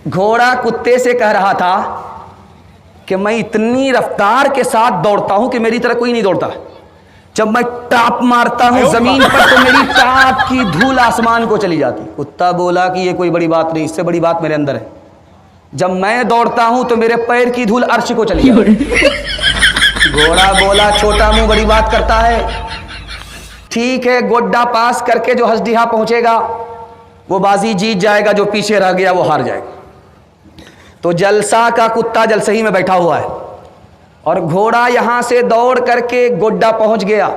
घोड़ा कुत्ते से कह रहा था कि मैं इतनी रफ्तार के साथ दौड़ता हूं कि मेरी तरह कोई नहीं दौड़ता। जब मैं टाप मारता हूं जमीन पर तो मेरी टाप की धूल आसमान को चली जाती। कुत्ता बोला कि ये कोई बड़ी बात नहीं, इससे बड़ी बात मेरे अंदर है। जब मैं दौड़ता हूं तो मेरे पैर की धूल अर्श को चली जाती। घोड़ा बोला छोटा मुंह बड़ी बात करता है। ठीक है, गोड्डा पास करके जो हसडीहा पहुंचेगा वो बाजी जीत जाएगा, जो पीछे रह गया वो हार जाएगा। तो जलसा का कुत्ता जलसही में बैठा हुआ है और घोड़ा यहां से दौड़ करके गोड्डा पहुंच गया।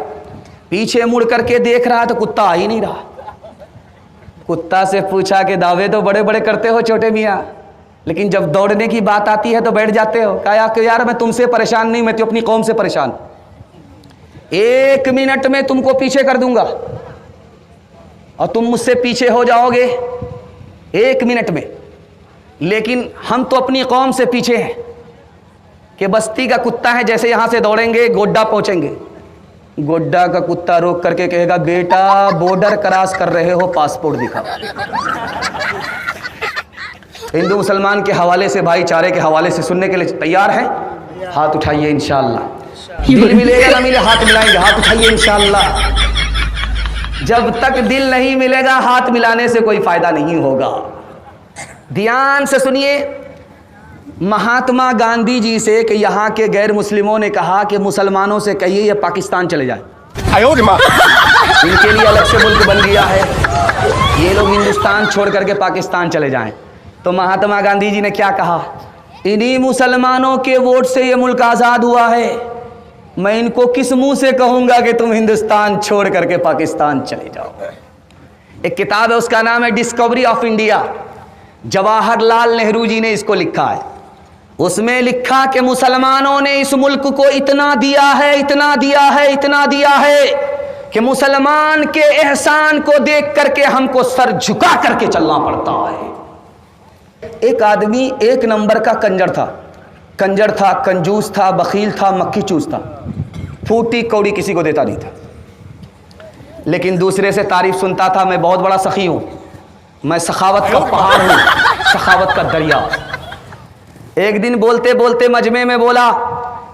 पीछे मुड़ करके देख रहा तो कुत्ता आ ही नहीं रहा। कुत्ता से पूछा कि दावे तो बड़े बड़े करते हो छोटे मियाँ, लेकिन जब दौड़ने की बात आती है तो बैठ जाते हो। कहा कि यार मैं तुमसे परेशान नहीं, मैं तो अपनी कौम से परेशान। 1 मिनट में तुमको पीछे कर दूंगा और तुम मुझसे पीछे हो जाओगे 1 मिनट में, लेकिन हम तो अपनी कौम से पीछे हैं कि बस्ती का कुत्ता है, जैसे यहां से दौड़ेंगे गोड्डा पहुंचेंगे। गोड्डा का कुत्ता रोक करके कहेगा बेटा बॉर्डर क्रॉस कर रहे हो, पासपोर्ट दिखाओ। हिंदू मुसलमान के हवाले से, भाईचारे के हवाले से सुनने के लिए तैयार हैं? हाथ उठाइए इंशाअल्लाह। दिल मिलेगा ना मिले हाथ मिलाएंगे, हाथ उठाइए इंशाअल्लाह। जब तक दिल नहीं मिलेगा हाथ मिलाने से कोई फायदा नहीं होगा। ध्यान से सुनिए, महात्मा गांधी जी से कि यहाँ के गैर मुस्लिमों ने कहा कि मुसलमानों से कहिए ये पाकिस्तान चले जाए। इनके लिए अलग से मुल्क बन गया है, ये लोग हिंदुस्तान छोड़ करके पाकिस्तान चले जाएं। तो महात्मा गांधी जी ने क्या कहा, इन्हीं मुसलमानों के वोट से ये मुल्क आज़ाद हुआ है। मैं इनको किस मुंह से कहूंगा कि तुम हिंदुस्तान छोड़ करके पाकिस्तान चले जाओ। एक किताब है, उसका नाम है Discovery of India. Jawaharlal Nehru ji ने इसको लिखा है। उसमें लिखा कि मुसलमानों ने इस मुल्क को इतना दिया है, इतना दिया है, इतना दिया है कि मुसलमान के एहसान को देख करके हमको सर झुका करके चलना पड़ता है। एक आदमी 1 नंबर का कंजर था, कंजूस था, बखील था, मक्खी चूस था, फूटी कौड़ी किसी को देता नहीं था। लेकिन दूसरे से तारीफ सुनता था, मैं बहुत बड़ा सखी हूं, मैं सखावत का पहाड़ हूं, सखावत का दरिया। एक दिन बोलते बोलते मजमे में बोला,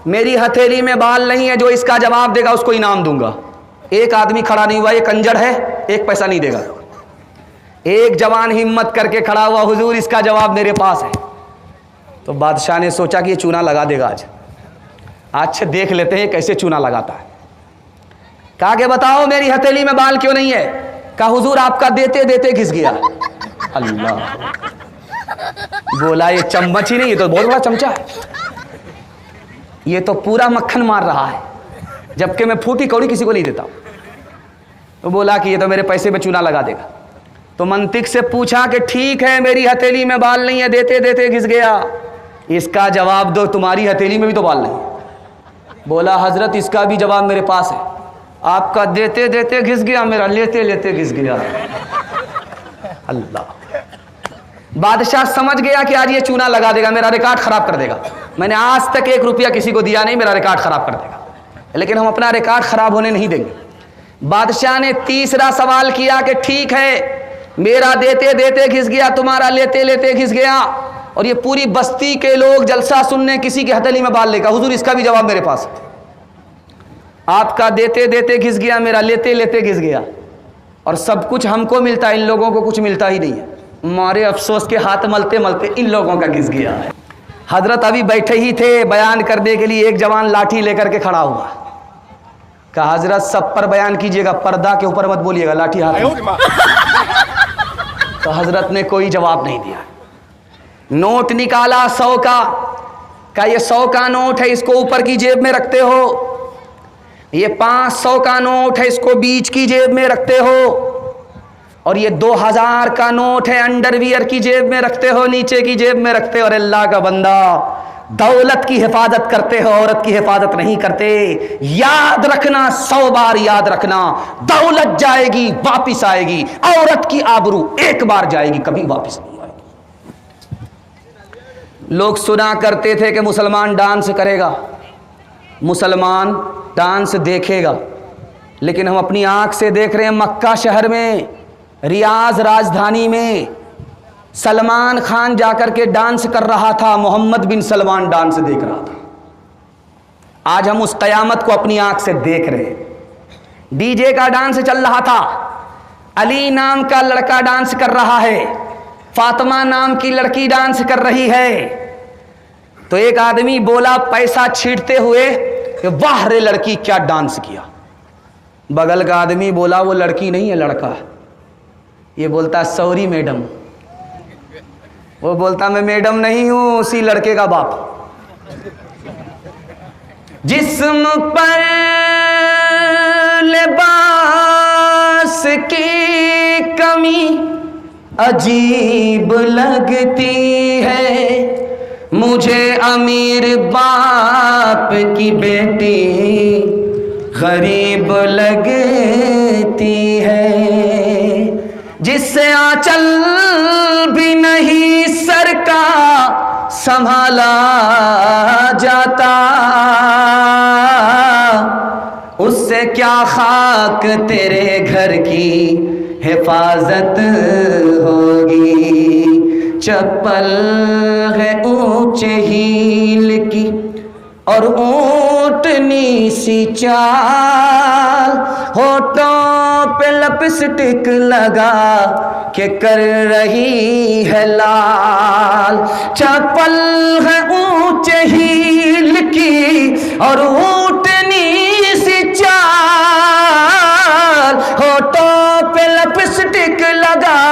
मेरी हथेली में बाल नहीं है, जो इसका जवाब देगा उसको इनाम दूंगा। एक आदमी खड़ा नहीं हुआ, ये कंजर है, 1 पैसा नहीं देगा। एक जवान हिम्मत करके खड़ा हुआ, हुजूर इसका जवाब मेरे पास है। तो बादशाह ने सोचा कि ये चूना लगा देगा आज। अच्छा देख लेते हैं कैसे चूना लगाता है। कहा कि बताओ मेरी हथेली में बाल क्यों नहीं है? कहा हुजूर आपका देते देते घिस गया। अल्लाह, बोला ये चम्मच ही नहीं, ये तो बहुत बड़ा चमचा है, ये तो पूरा मक्खन मार रहा है, जबकि मैं फूटी कौड़ी किसी को नहीं देता। तो बोला कि ये तो मेरे पैसे में चूना लगा देगा। तो मंतिक से पूछा कि ठीक है मेरी हथेली में बाल नहीं है, देते देते घिस गया, इसका जवाब दो, तुम्हारी हथेली में भी तो बाल नहीं। बोला हजरत इसका भी जवाब मेरे पास है, आपका देते देते घिस गया, मेरा लेते लेते घिस गया। अल्लाह, बादशाह समझ गया कि आज ये चूना लगा देगा, मेरा रिकॉर्ड खराब कर देगा। मैंने आज तक 1 रुपया किसी को दिया नहीं, मेरा रिकॉर्ड खराब कर देगा, लेकिन हम अपना रिकॉर्ड खराब होने नहीं देंगे। बादशाह ने तीसरा सवाल किया कि ठीक है मेरा देते देते घिस गया, तुम्हारा लेते लेते घिस गया, और ये पूरी बस्ती के लोग जलसा सुनने किसी की हथेली में बाल लेगा, हुजूर इसका भी जवाब मेरे पास है। आपका देते देते घिस गया, मेरा लेते लेते घिस गया, और सब कुछ हमको मिलता है, इन लोगों को कुछ मिलता ही नहीं है। मारे अफसोस के हाथ मलते मलते इन लोगों का घिस गया है। हजरत अभी बैठे ही थे बयान करने के लिए, एक जवान लाठी लेकर के खड़ा हुआ। कहा हजरत सब पर बयान कीजिएगा, पर्दा के ऊपर मत बोलिएगा, लाठी हाथ में। तो हजरत ने कोई जवाब नहीं दिया। नोट निकाला 100 का ये 100 का नोट है, इसको ऊपर की जेब में रखते हो। ये 500 का नोट है, इसको बीच की जेब में रखते हो। और ये 2000 का नोट है, अंडरवियर की जेब में रखते हो, नीचे की जेब में रखते हो। और अल्लाह का बंदा, दौलत की हिफाजत करते हो, औरत की हिफाजत नहीं करते। याद रखना, 100 बार याद रखना, दौलत जाएगी वापिस आएगी, औरत की आबरू एक बार जाएगी, कभी वापिस नहीं आएगी। लोग सुना करते थे कि मुसलमान डांस करेगा, मुसलमान डांस देखेगा, लेकिन हम अपनी आंख से देख रहे हैं मक्का शहर में, रियाज राजधानी में सलमान खान जाकर के डांस कर रहा था, मोहम्मद बिन सलमान डांस देख रहा था। आज हम उस कयामत को अपनी आंख से देख रहे हैं। डीजे का डांस चल रहा था, अली नाम का लड़का डांस कर रहा है, फातिमा नाम की लड़की डांस कर रही है। तो एक आदमी बोला पैसा छींटते हुए कि वाह रे लड़की क्या डांस किया। बगल का आदमी बोला वो लड़की नहीं है लड़का है। ये बोलता सॉरी मैडम। वो बोलता मैं मैडम नहीं हूं, उसी लड़के का बाप। जिस्म पर लिबास की कमी अजीब लगती है, मुझे अमीर बाप की बेटी गरीब लगती है। जिससे आंचल भी नहीं सर का संभाला जाता, उससे क्या खाक तेरे घर की हिफाजत होगी। चप्पल है ऊंचे हील की और ऊंटनी सी चाल, होठों पे लिपस्टिक लगा के कर रही है लाल। चप्पल है ऊंचे हील की और ऊंटनी सी चाल, होठों पे लिपस्टिक लगा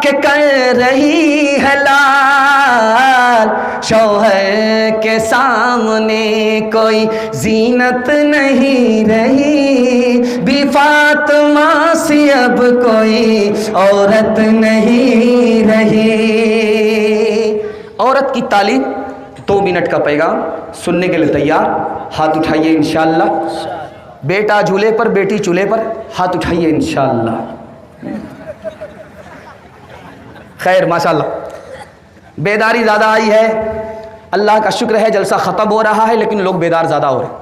के कर रही है लाल। शौहर के सामने कोई जीनत नहीं रही, भी फातिमा सी अब कोई औरत नहीं रही। औरत की तालीम 2 मिनट का पैगाम सुनने के लिए तैयार? हाथ उठाइए इंशाअल्लाह। बेटा झूले पर बेटी चूल्हे पर, हाथ उठाइए इंशाअल्लाह। खैर माशाअल्लाह बेदारी ज़्यादा आई है, अल्लाह का शुक्र है जलसा ख़त्म हो रहा है लेकिन लोग बेदार ज़्यादा हो रहे हैं।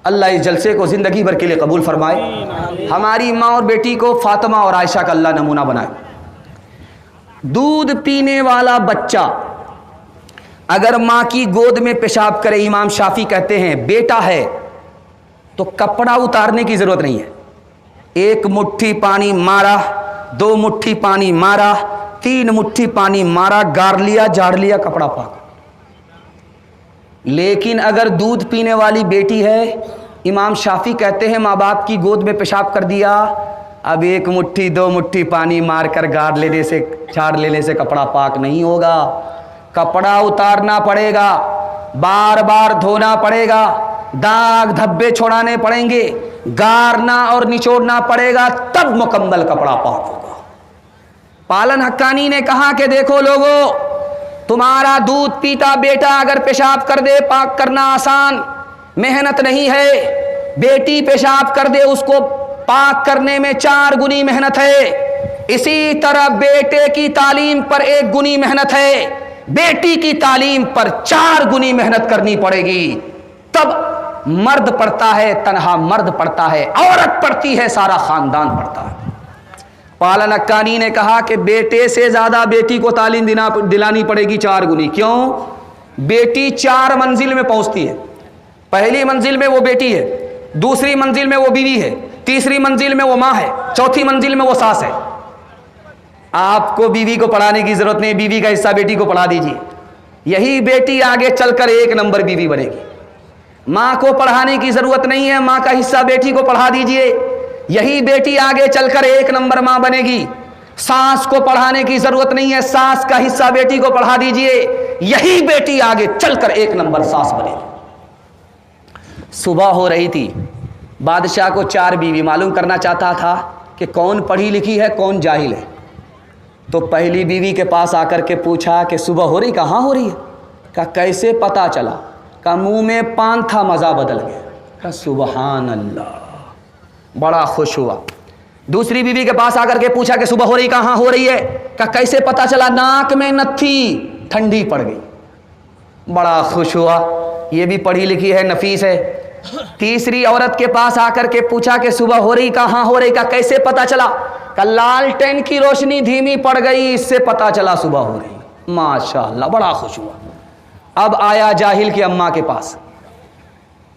अल्लाह इस जलसे को ज़िंदगी भर के लिए कबूल फरमाए। हमारी माँ और बेटी को फातिमा और आयशा का अल्लाह नमूना बनाए। दूध पीने वाला बच्चा अगर माँ की गोद में पेशाब करे, इमाम शाफी कहते हैं बेटा है तो कपड़ा उतारने की ज़रूरत नहीं है। 1 मुट्ठी पानी मारा, 2 मुट्ठी पानी मारा, 3 मुट्ठी पानी मारा, गार लिया, झाड़ लिया, कपड़ा पाक। लेकिन अगर दूध पीने वाली बेटी है, इमाम शाफी कहते हैं माँ बाप की गोद में पेशाब कर दिया, अब 1 मुट्ठी 2 मुट्ठी पानी मारकर गार लेने से, झाड़ लेने से कपड़ा पाक नहीं होगा। कपड़ा उतारना पड़ेगा, बार बार धोना पड़ेगा, दाग धब्बे छोड़ाने पड़ेंगे, गारना और निचोड़ना पड़ेगा, तब मुकम्मल कपड़ा पाक होगा। पालन हक्कानी ने कहा कि देखो लोगों, तुम्हारा दूध पीता बेटा अगर पेशाब कर दे, पाक करना आसान, मेहनत नहीं है। बेटी पेशाब कर दे, उसको पाक करने में 4 गुनी मेहनत है। इसी तरह बेटे की तालीम पर 1 गुनी मेहनत है, बेटी की तालीम पर 4 गुनी मेहनत करनी पड़ेगी। तब मर्द पढ़ता है, तन्हा मर्द पढ़ता है, औरत पढ़ती है, सारा खानदान पढ़ता है। पालन हक्कानी ने कहा कि बेटे से ज़्यादा बेटी को तालीम दिलानी पड़ेगी 4 गुनी। क्यों? बेटी 4 मंजिल में पहुंचती है। पहली मंजिल में वो बेटी है, दूसरी मंजिल में वो बीवी है, तीसरी मंजिल में वो माँ है, चौथी मंजिल में वो सास है। आपको बीवी को पढ़ाने की जरूरत नहीं, बीवी का हिस्सा बेटी को पढ़ा दीजिए, यही बेटी आगे चलकर 1 नंबर बीवी बनेगी। माँ को पढ़ाने की जरूरत नहीं है, माँ का हिस्सा बेटी को पढ़ा दीजिए, यही बेटी आगे चलकर 1 नंबर माँ बनेगी। सास को पढ़ाने की जरूरत नहीं है, सास का हिस्सा बेटी को पढ़ा दीजिए, यही बेटी आगे चलकर 1 नंबर सास बनेगी। सुबह हो रही थी, बादशाह को 4 बीवी, मालूम करना चाहता था कि कौन पढ़ी लिखी है, कौन जाहिल है। तो पहली बीवी के पास आकर के पूछा कि सुबह हो रही, कहाँ हो रही है? कहा कैसे पता चला? कहा मुंह में पान था, मज़ा बदल गया। कहा सुबहान अल्लाह, बड़ा खुश हुआ। दूसरी बीवी के पास आकर के पूछा कि सुबह हो रही, कहाँ हो रही है? कहा कैसे पता चला? नाक में नत्थी, ठंडी पड़ गई। बड़ा खुश हुआ, ये भी पढ़ी लिखी है, नफीस है। तीसरी औरत के पास आकर के पूछा कि सुबह हो रही, कहाँ हो रही? कहा कैसे पता चला? का लालटेन की रोशनी धीमी पड़ गई, इससे पता चला सुबह हो रही। माशाअल्लाह, बड़ा खुश हुआ। अब आया जाहिल की अम्मा के पास,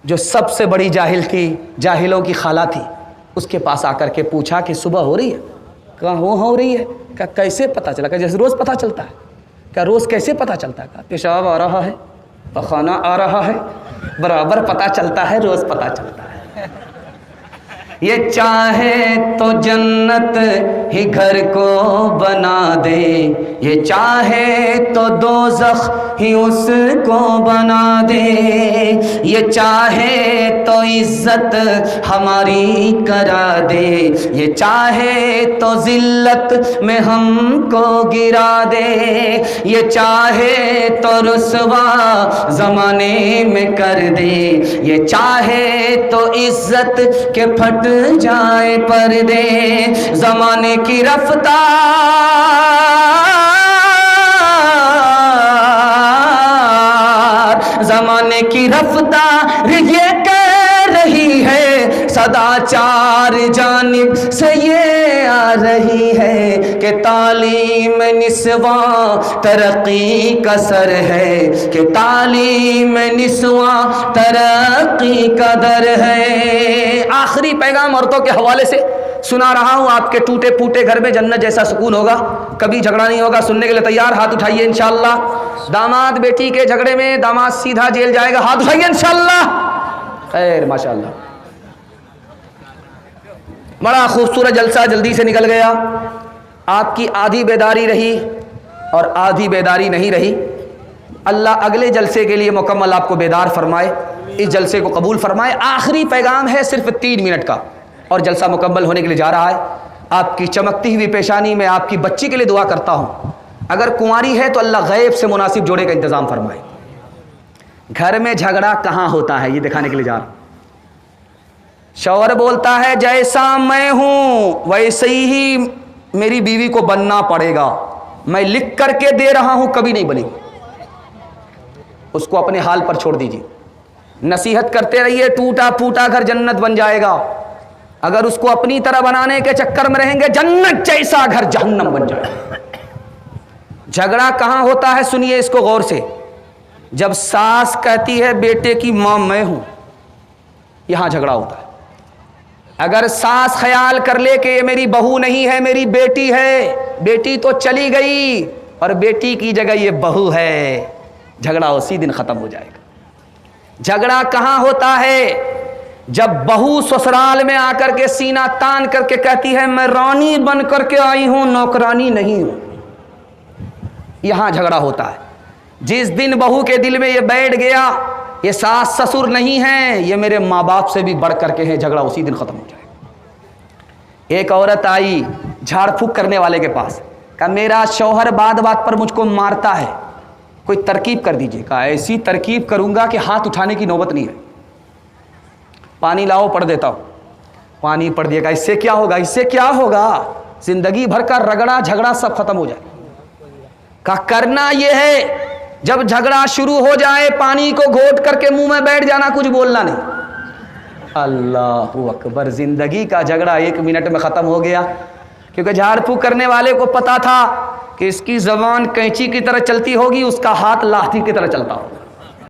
जो सबसे बड़ी जाहिल थी, जाहिलों की खाला थी, उसके पास आकर के पूछा कि सुबह हो रही है? कहा हो रही है। क्या कैसे पता चला? क्या जैसे रोज़ पता चलता है? क्या रोज़ कैसे पता चलता है? कहा पेशाब आ रहा है, पखाना आ रहा है, बराबर पता चलता है, रोज़ पता चलता है। ये चाहे तो जन्नत ही घर को बना दे, ये चाहे तो दोज़ख ही उसको बना दे, ये चाहे तो इज्जत हमारी करा दे, ये चाहे तो जिल्लत में हमको गिरा दे, ये चाहे तो रुसवा ज़माने में कर दे, ये चाहे तो इज्जत के फट जाए पर्दे, ज़माने की रफ्तार, ज़माने की रफ्तार ये कह रही है, सदाचार जानिब से ये आ रही है कि तालीम निस्वा तरक्की का सर है, कि तालीम निस्वा तरक्की का दर है। आखिरी पैगाम औरतों के हवाले से सुना रहा हूँ। आपके टूटे फूटे घर में जन्नत जैसा सुकून होगा, कभी झगड़ा नहीं होगा। सुनने के लिए तैयार? हाथ उठाइए इंशाअल्लाह। दामाद बेटी के झगड़े में दामाद सीधा जेल जाएगा, हाथ उठाइए इंशाअल्लाह। खैर माशाअल्लाह, बड़ा खूबसूरत जलसा जल्दी से निकल गया। आपकी आधी बेदारी रही और आधी बेदारी नहीं रही। अल्लाह अगले जलसे के लिए मुकम्मल आपको बेदार फरमाए, इस जलसे को कबूल फरमाए। आखिरी पैगाम है सिर्फ 3 मिनट का और जलसा मुकम्मल होने के लिए जा रहा है। आपकी चमकती हुई पेशानी में आपकी बच्ची के लिए दुआ करता हूँ। अगर कुंवारी है तो अल्लाह गैब से मुनासिब जोड़े का इंतज़ाम फरमाए। घर में झगड़ा कहाँ होता है ये दिखाने के लिए जा रहा हूँ। शौहर बोलता है जैसा मैं हूँ वैसे ही मेरी बीवी को बनना पड़ेगा, मैं लिख करके दे रहा हूँ, कभी नहीं बनेगी। उसको अपने हाल पर छोड़ दीजिए, नसीहत करते रहिए, टूटा फूटा घर जन्नत बन जाएगा। अगर उसको अपनी तरह बनाने के चक्कर में रहेंगे, जन्नत जैसा घर जहन्नम बन जाएगा। झगड़ा कहाँ होता है सुनिए इसको गौर से। जब सास कहती है बेटे की मां मैं हूं, यहां झगड़ा होता है। अगर सास ख्याल कर ले कि ये मेरी बहू नहीं है, मेरी बेटी है, बेटी तो चली गई और बेटी की जगह ये बहू है, झगड़ा उसी दिन खत्म हो जाएगा। झगड़ा कहाँ होता है? जब बहू ससुराल में आकर के सीना तान करके कहती है मैं रानी बन करके आई हूं, नौकरानी नहीं हूं, यहां झगड़ा होता है। जिस दिन बहू के दिल में ये बैठ गया ये सास ससुर नहीं है, ये मेरे माँ बाप से भी बढ़ करके हैं, झगड़ा उसी दिन खत्म हो जाएगा। एक औरत आई झाड़ फूक करने वाले के पास, कहा मेरा शौहर बात बात पर मुझको मारता है, कोई तरकीब कर दीजिए। कहा ऐसी तरकीब करूंगा कि हाथ उठाने की नौबत नहीं है। पानी लाओ पढ़ देता हूं। पानी पढ़ दिएगा, इससे क्या होगा? इससे क्या होगा? जिंदगी भर का रगड़ा झगड़ा सब खत्म हो जाए। का करना यह है जब झगड़ा शुरू हो जाए पानी को घोट करके मुंह में बैठ जाना, कुछ बोलना नहीं। अल्लाहू अकबर, जिंदगी का झगड़ा 1 मिनट में खत्म हो गया। क्योंकि झाड़ फूक करने वाले को पता था कि इसकी जबान कैंची की तरह चलती होगी, उसका हाथ लाठी की तरह चलता होगा।